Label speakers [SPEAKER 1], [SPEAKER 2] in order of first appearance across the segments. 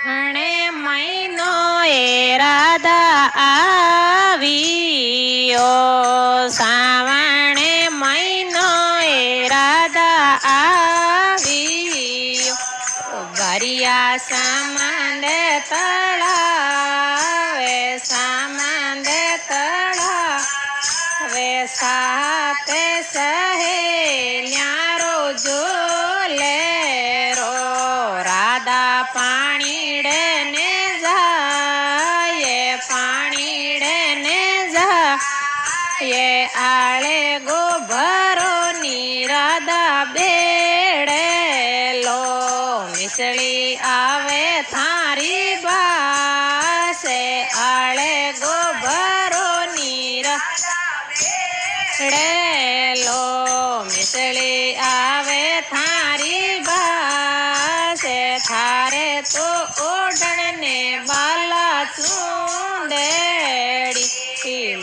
[SPEAKER 1] અણે મહિનો એ રાધા આવ્યો, સાવણે મહિનો એ રાધા આવ્યો, ભર્યા સામંદે તળાવે, સામંદે તળાવે, સાતે સહેલ્યા રોજો પાણીડે ને જાય, પાણીડે ને જાય, આળે ગોભરો ની રાધા બેડેલો, મિસળી આવે થારી બાસે, આળે ગોભરો ની બેડેલો, મિસળી આવે થારી બાસે, થારે તો ઓઢણ ને બાલા ચૂંદેડી,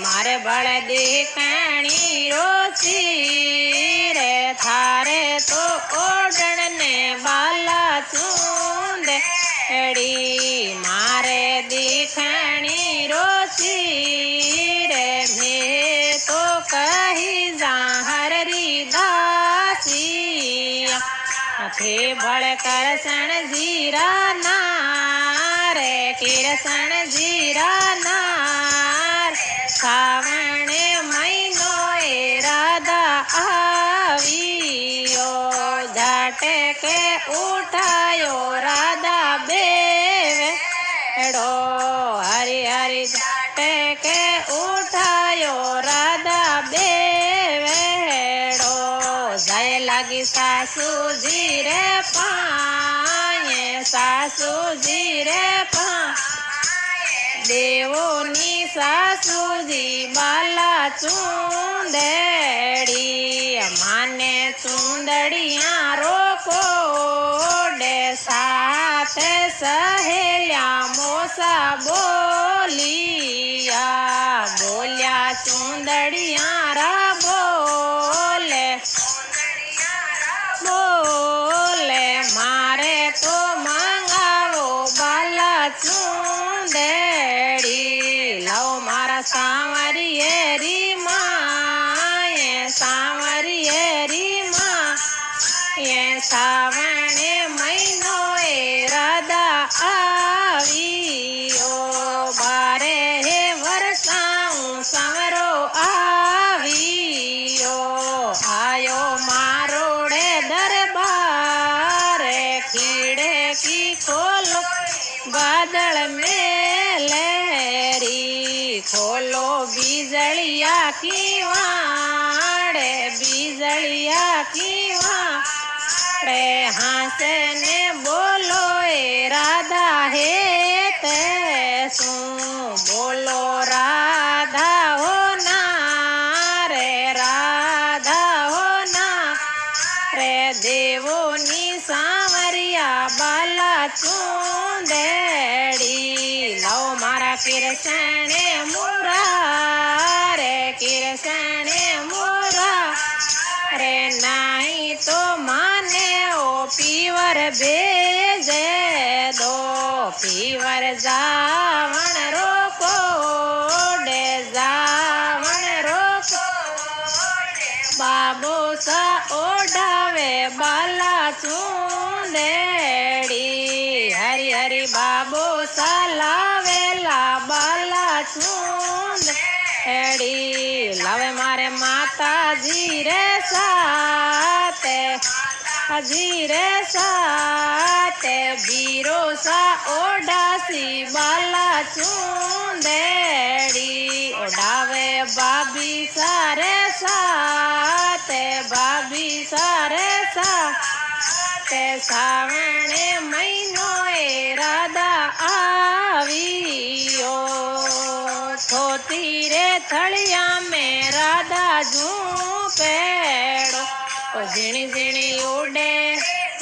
[SPEAKER 1] મારે બળ દેખાણી રોચી રે, થારે તો ઓઢણ ને બાલા ચૂંદેડી, મારે દેખાણી રોચી રે, મેં તો કહી જાહરી દાસી, થે બળ કરસણ જીરા નારે, કિરસણ જીરા નાર, સાવણે મહિનો એ રાધા આવ્યો, જાટે કે ઉઠાયો રાધા બેડો, હરી હરી જાટે કે ઉઠાયો રાધા બેડો, જાય લાગી સાસુજી રે પાયે, સાસુજી રે પાયે, દેવોની સાસુજી બાલા ચૂંદડી, માને ચૂંદડિયા રોકોડે, સાથે સહેલ્યા મોસા બોલિયા, બોલ્યા ચૂંદડિયા રા બોલે, બોલે મારે તો મંગાવો બાલા ચૂંદડી, લવ મારા સાવરીએ રી માએ, સાવરીએ રી માએ, સાવણે મહિનો એ રાધા આવ્યો, બારે હે વરસાઉં સંવરો આવ્યો, આયો મારોડે દરબારે, ખીડે કી ખોલો બાદળ મેલેરી, ખોલો બીજળિયા કી વાડે, બીજળિયા કી વાડે, હાસે ને બોલો એ રાધા હે તે શું, બોલો રાધા હો ના રે, રાધા હો ના રે, દેવોની સાવરિયા બાલા ચૂંદેડી, લવ મારા કિરસણે મુરા રે, કિરસણે મુરા રે, નાહી તો માને ઓ પીવર ભેજે દો, પીવર જાવણ રોકોડે, જાવણ રોકોડે, બાબો સા ઓઢાવે બાલા ચૂંદેડી, હરી હરી બાબો સા લાવેલા બાલા ચૂંદેડી, લાવે મારે માતાજી રે સાતે, હાજી રે સાતે, બીરો સા ઓઢાસી બાલા ચૂંદેડી, ઓઢાવે બાબી સારે સાતે, બાબી સારે સાતે, સાવણે મહિનો એ રાધા આવ્યો, થોતી રે થળિયા મેં રાધા ઝૂંપેડો, ઝીણી ઝીણી ઉડે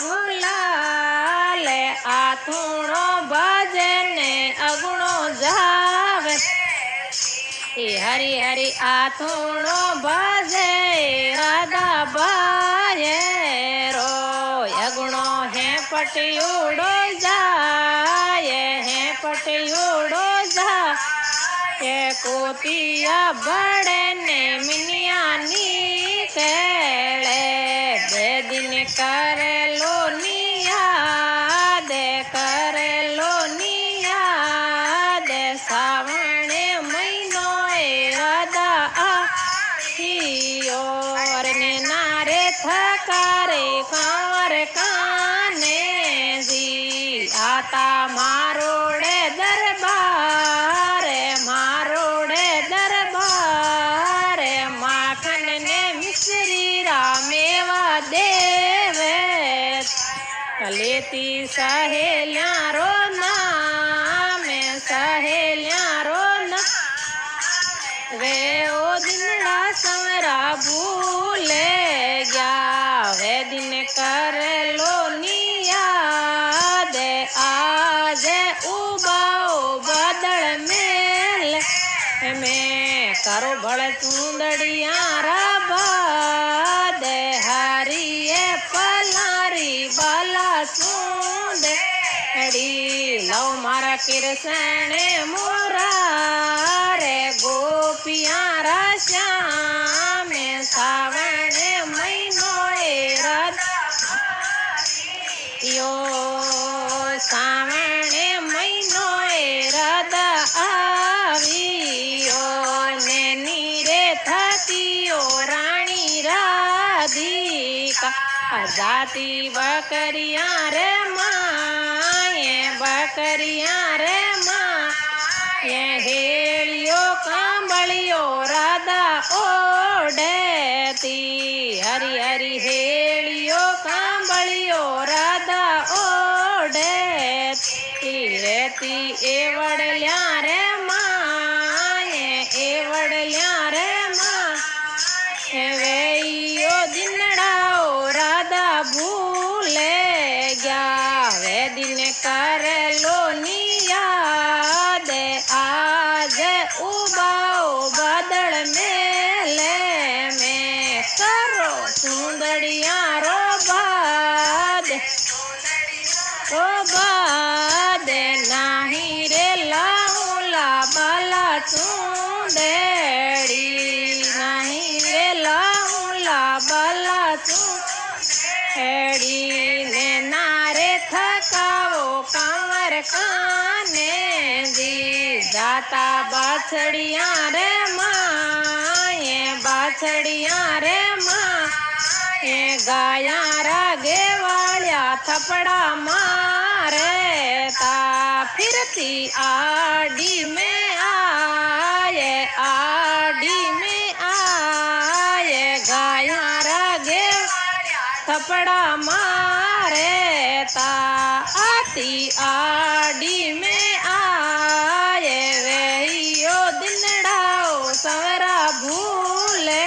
[SPEAKER 1] ગુલાલે, આથુણો બાજે ને અગણો જાવે, હરી હરી આથુણો બાજે રાધા બાયે રો, અગણો હે પટિયુડો જાય, कोतिया बड़े ने मिनिया निकले बे दिन कर लो नियाद करे लो नियाद सावण महीनो राधा और ने नारे थकारे कांवर काने जी आता मारोड़े दरबार माखन ने मिश्री रामेवा देवे लेती सहेलियां रो नाम सहेलियां रो ना वे ओ दिनड़ा समरा भूले गया वे दिन कर लो नियाद आज उबाओ बदल मेल में करो भल चूंदड़िया राबाद हरिये पलारी बाला चूंदड़ी लव मारा कृष्ण मुरारे गोपिया रा श्याम सावण महीनो यो सावण महीनो राधा आवियो ने नीरे थतियो रानी राधिका जाती बकरिया रे माए बकरिया रे माँ ये हेलियो कांबलियो राधा ओढ़ती हरी हरी हेलियो कांबलियो राधा ओढ़ती रहती एवड़ल्या रे माँ एवड़ल्या रे माँ वेयो दिनड़ाओ राधा भूले गया वे दिन कर लो नियाद आज उबाओ बदल मेले में करो सुंदड़िया रो बाद नाही रे लाऊला बाला चूंदड़ी नहीं रे लाऊला बाला चूंदड़ी ने नारे थकाओ कांवर काने दी जाता बाछड़िया रे माँ ये बाछड़िया रे माँ ये गाया रागे वालिया थपड़ा मारे ता फिरती आड़ी में आए गाया रागे थपड़ा मारे ता आती आड़ी में आए वेयो दिनड़ाओ सवरा भूले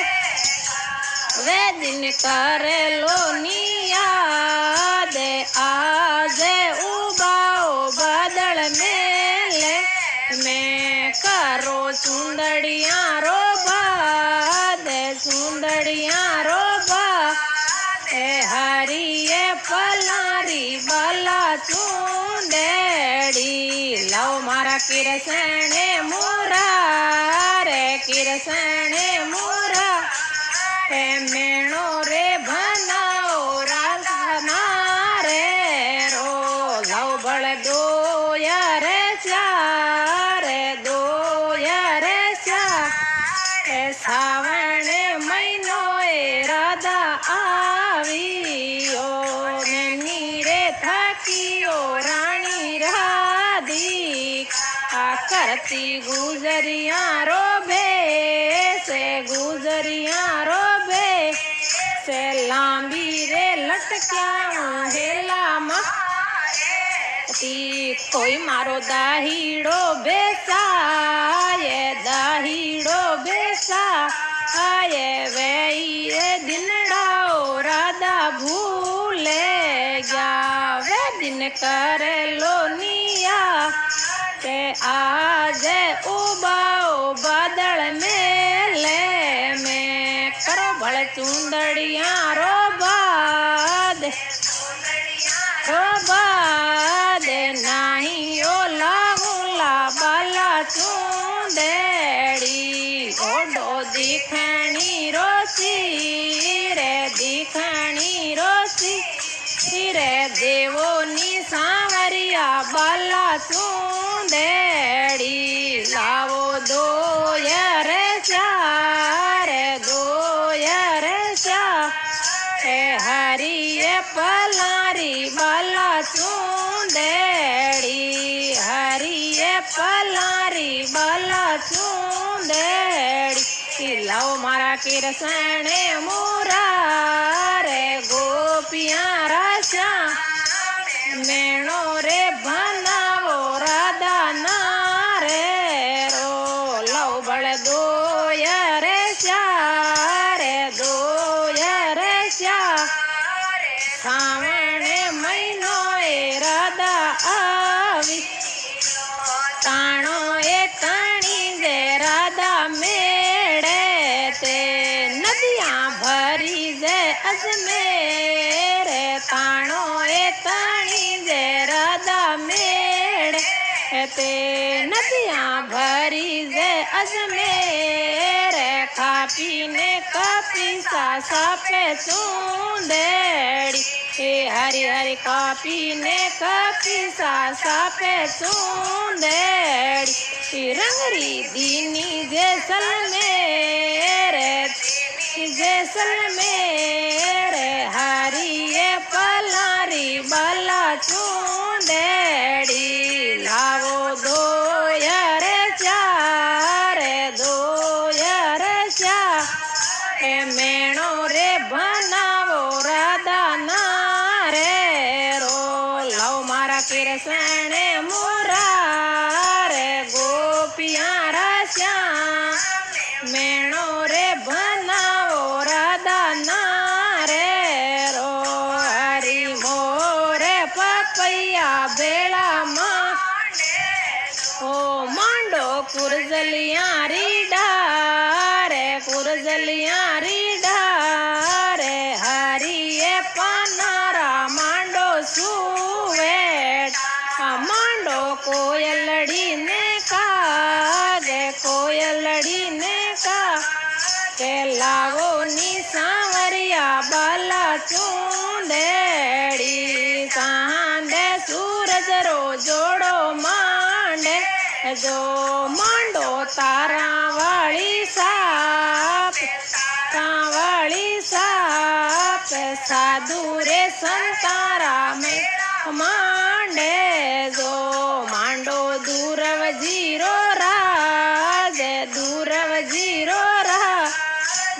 [SPEAKER 1] वे दिन कर लो नियाद आज उबाओ बदल मेले में करो सुंदड़िया रो बाद सुंदड़िया रो बाद हरिये पलारी बाला चूंदड़ी लव मारा कृष्ण मुरारे कृष्ण मुरा मेणो रे बनाओ राधा रे रो लव बड़ दो यारे सावण महीनो राधा आवियो ने नीरे थकियो रानी राधिका करती गुजरिया रो से लांबी रे लटक्या हेला ती कोई मारो दाहीड़ो बेसा आए वे दिनड़ाओ राधा भूले गया वे दिन कर लो निया ते आज उबाओ बादल मेले में करो भल चूंदड़िया रो बाद नाही ओ लागूला बाला चूंदे બાલા ચૂંદેડી લાવો દોય રે ચા રે દોય રે ચા હે હરિયે પલારી બાલા ચૂંદેડી હરિયે પલારી બાલા ચૂંદેડી લાવો મારા કિરસણે મોરા રે ગોપિયા રાશા મેણો રે બનાવો રાધા ના રે રો લવ બળ દોય રે શ્યા રે દોય રે શ્યા શ્રાવણે મહિનો એ રાધા આવી તાણો એ તણી જે રાધા મેળે તે નદિયા ભરી જે અજમેર તાણો એ તણી જે રાધા મેળે તે નદિયા ભરી જે અજમેર ખાપીને કપી સાપે ચૂંદેડી હે હરી હરી કાપીને કપી સાપે ચૂંદેડી રંગરી દીની જેસલમેર જેસલમેર હરીએ પલારી બાલા ચૂંદેડી લાવો દોય રે ચા રે દોય રે ચા હે મેણો રે બનાવો રાધા ના રે રો લાવ મારા કિરસણે મોરા રે ગોપિયા રાશ્યા મેણો રે બનાવો રાધા ના રે રો હરી મોરે પપૈયા બેળામાં ઓ માંડો કુરજલિયા રીડા રે કુરજલિયા રીડા રે હરીએ પાનારા માંડો સુવેટ માંડો કોયલડી ને કાગે કોયલડી ને કા કે લાવો ની સાવરિયા બાલા ચૂંદેડી સાંડે સૂરજ રો જોડો માંડે જો માંડો તારા વાળી સાપ સાધુ રે સંતારા મેં માંડે જો માંડો દૂરવ જીરો રાજ દૂરવ જીરો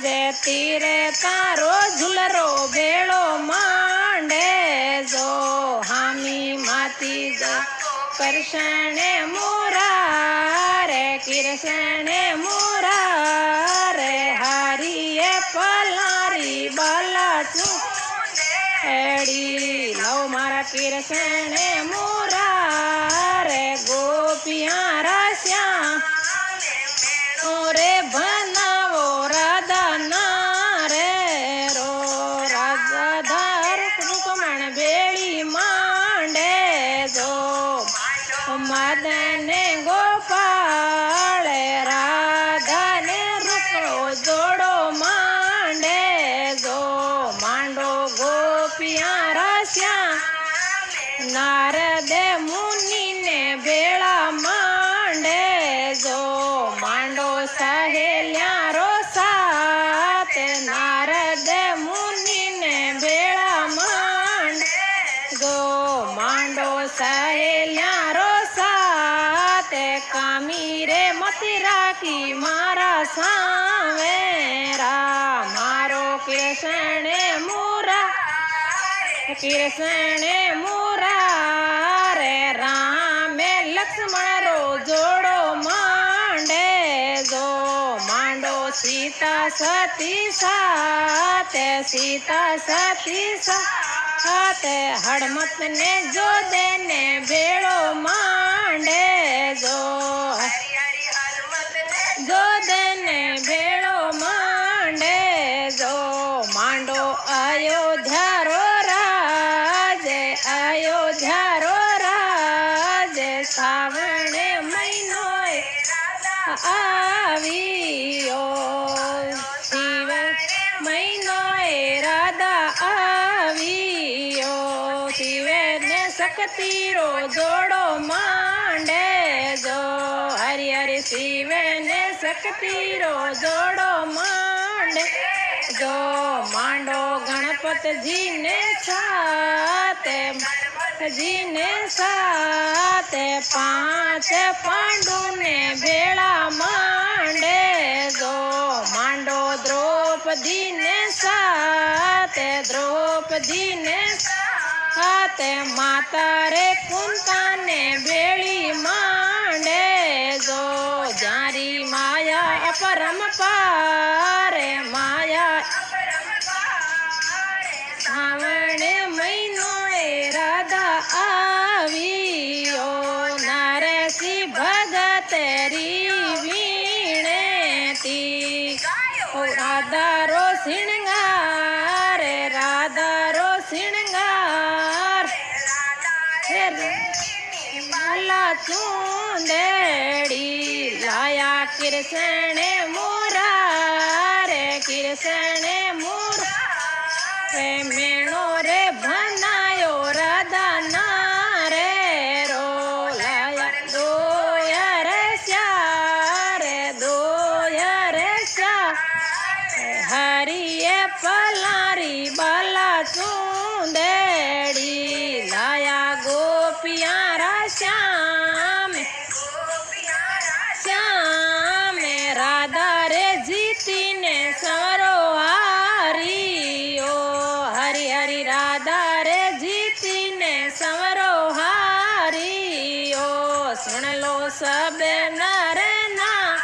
[SPEAKER 1] જે તીરે તારો ઝુલરો ભેળો માંડે જો હામી માતી જો કરશણે મોરા રે કિરશણે મોરા રે હારીએ પલારી બાલા ચૂંદેડી લવ મારા કિરશણે મોરા રે ગોપિયા રાશ્યા રે બનાવો રાધા ના રે રો રાધાધાર રૂકમણ બેળી માંડે જો મદને ગોપાળ રાધાને રૂપડો જોડો માંડે જો માંડો ગોપિયા રાશ્યા નારદે મુનિને ભેળા માંડે જો માંડો સહેલ્યા રો સાત નારદે મુનિને ભેળા માંડે જો માંડો સહેલ્યા રો સાત કામી રે મતી રાખી મારા સાવેરા મારો કિરશણે મોરા કિરશણે મોરા રે રામે લક્ષ્મણ રો જોડો માંડે જો માંડો સીતા સતી સાતે સીતા સતી સાતે હડમત ને જો દેને ભેળો માંડે જો દેને ભેળો માંડે જો માંડો અયોધ્યા રો રાજ સાવણે મહિનો આવ્યો શિવ મહિનો રાધા આવ્યો શિવે ને શક્તિ રો જોડો માં શિવે ને શક્તિ રો જોડો માંડે જો માંડો ગણપતજી ને સાથે પાંચ પાંડુ ને ભેળા માંડે જો માંડો દ્રૌપદી ને સાથે માતા રે કુંતા ને ભેળી માંડે જો જારી માયા અપરંપારે માયા શ્રાવણે મહિનો એ રાધા આવ્યો નરસિંહ ભગત રી વીણેતી રાધારો શિણગાર માલા ચૂંદડી લાયા કિરસણે મુરારે મેણો રે ભનાયો રાધાના રે રો લાયા દોય રે શ્યા હરિએ પલારી બાલા ચૂંદડી લાયા ગોપિયારા શ્યામે રાધા રે જીતીને સવરો હારીઓ હરી રાધા રે જીતીને સવરો હારીઓ સુન લો સબ નર ના